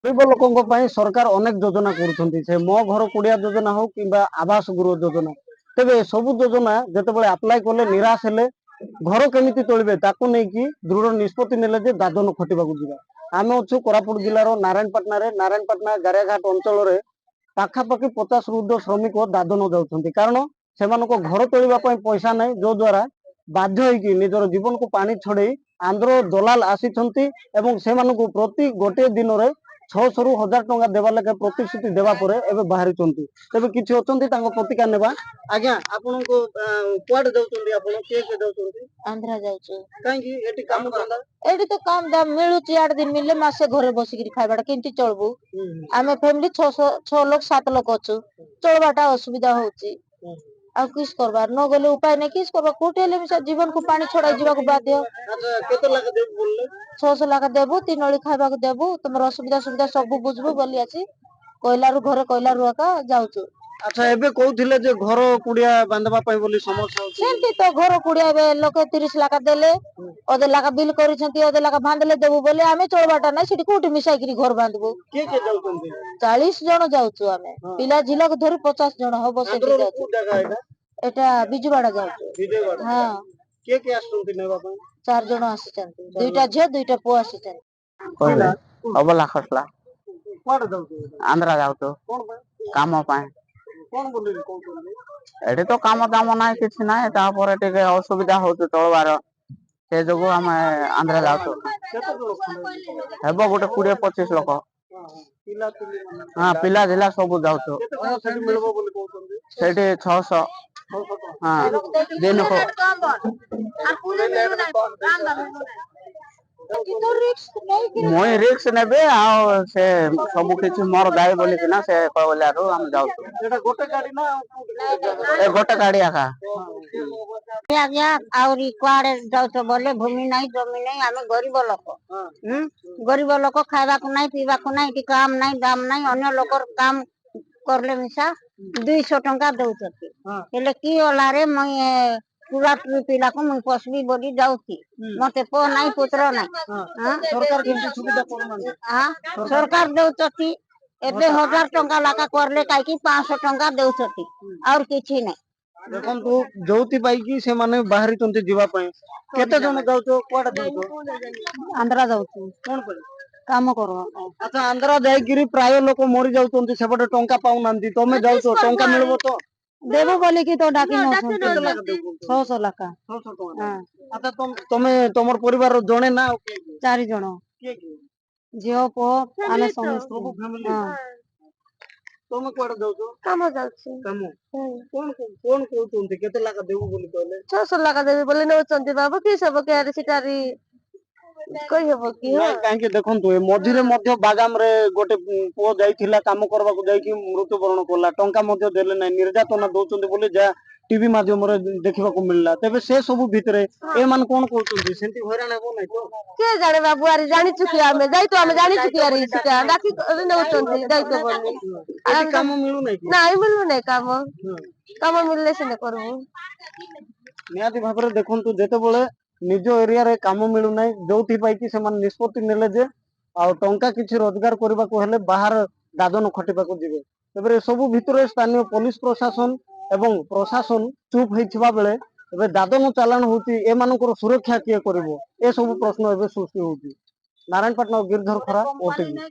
गरीब लोकों सरकार अनेक योजना कर मो घर कुड़िया योजना हो कि आवास गृह योजना तेरे सबु योजना जिते आप्लाय कले निराश हेले घर केमी चलते नहीं दृढ़ निष्पत्ति नेले जे दादन खटिबा जावा आम अच्छु कोरापुट जिलार नारायणपाटना गारियाघाट अंचल पाखापाखि 50 ରୁ ऊर्ध्व श्रमिक दादन जाऊँ कारण से घर चलने पैसा ना जो द्वारा बाध्य होगी निजर जीवन को पानी छड़े आंध्र दलाल आसी से प्रति गोटे दिन में 600 ରୁ 1000 टंका देवा लगे प्रतिश्रुति देवा परे एबे बाहरी चंती तबे किछि अछंती तांको प्रतिका नेबा आज्ञा आपन को कुआड जाउचंदी आपन के जाउचंदी आंध्रा जाउछु काई कि एटी काम करला एटी तो काम दाम मिलुची 8 दिन मिले मासे घरे बसी गिरी खाइबाटा केंती चलबु आमे फैमिली 6 लोग 7 लोग अछु चलबाटा असुविधा होची आ किस करबार न गले उपाय नै किस करबा कोटे ले मिसा जीवन को पानी छोड़ाई जीवा को बाध्य अच्छा केते लाख देब बोलले 600 लाख देबु 3 ओली खाइबा को देबु तमर असुविधा सुविधा सब बुझबु बोली आसी कोइलारु घरे कोइलारु आका जाउछु अच्छा एबे कहउथिले जे घर कुडिया बांधबा पय बोली समस्या होची सेंती तो घर कुडिया बे लोक 30 लाख देले ओदे लाख बिल करिसंती ओदे लाख बांधले देबु बोले आमे चलबाटा नै सिटी कोठी मिसाई गिरी घर बांधबु के जाउचंदी 40 जण जाउछु आमे पिला जिला को धरि 50 जण हबो सेठी जाउछु जगह एटा एटा बिजुवाड़ा जाउछु विजयवाड़ा हां के आसुंती नेबा पय 4 जण आसीचंती दुईटा झे दुईटा पो आसीचंती कहले अबला खसला कुआड जाउछु आंध्रा जाउतो कोन पय काम पाए कोन बोली कहउछंदी एठी तो काम दाम नाही किछ नाही तापर टिके असुविधा होत चलबार से जगो हम आंध्रा जाउतो केते लोक हेबो गोटे 20-25 लोक पिला तुली हां पिला जिला सब जाउतो केते टका सेठी मिलबो बोली कहउछंदी सेठी 600 हां दिन को मोई रिक्स नेबे आ से सब किछ मोर दाई बोली कि से कहलारो हम जाउतो एटा गोटे गाड़ी ना ए गोटे गाड़ी आका आज्ञा आउरी कुआडे जाउतो बोले भूमि नाही जमीन नाही आमे गरीब लोक गरीब लोक खाइबा को नाही पीबा को नाही कि काम नाही दाम नाही अन्य लोकर काम करले मिसा 200 टंका दउछती हेले की होला रे मई पूरा पिला को मुई पसबी बोली जाउती मते पो नाही पुत्र नाही सरकार केमती सुविधा करमान हां सरकार दउछती एबे 1000 टंका लाका करले काई कि 500 टंका दउछती और किछि नाही देखन तू जोती पाई से माने बाहरी चंती जीवा पय केते जण जाउतो कोडा जाउतो आंध्रा जाउछु कोन पय काम करो अच्छा आंध्रा जाई गिरी प्राय लोक मरि जाउतंती सेपटे टंका पाउ नांती तमे जाउतो टंका मिलबो तो देबो बोले कि तो डाकी न केते लाख देबो 600 लाख 600 टका हां अच्छा तमे तमर परिवार रो जणे ना के 4 जण के झियो पो आमे समस्त सब फैमिली हां तमे कोडा जाउतो काम जाउछु काम कोन कहउतंती केते लाख देबो बोली कहले 600 लाख देबे बोले नउचंती बाबू कि सब के आरे सिटारी कहि हबो कि ना काहे देखंतु ए मझिरे मध्य बागाम रे गोटे पो जाइथिला काम करबा को जाई कि मृत्युवरण कोला टंका मध्य देले नै निर्यातना दउचंती बोली जा टीवी माध्यम रे देखिबा को मिलला तबे से सब भितरे ए मान कोन कहउचंती सेंती हैरान हेबो नै तो के जाने बाबू आरे जानि चुकी आमे जाई तो आमे जानि चुकी आरे सिटा डाकी नउचंती जाई तो बोली एटी काम मिलु नै कि नाही मिलु नै काम काम मिलले से न करबो नियाती भाबरे देखंतु जेते बेले निज एरिया रे काम मिलु नै जोथि पाई कि से मान निष्पत्ति नेले जे आ टंका किछि रोजगार करबा को हेले बाहर दादन खटिबा को जिवे तबरे सब भितरे स्थानीय पुलिस प्रशासन एवं प्रशासन चुप होइथिबा बेले एबे दादन चालान होती ए मानकर सुरक्षा किए करबो ए सब प्रश्न एबे सृष्टि होती नारायणपाटना गिरधर खरा ओटीवी।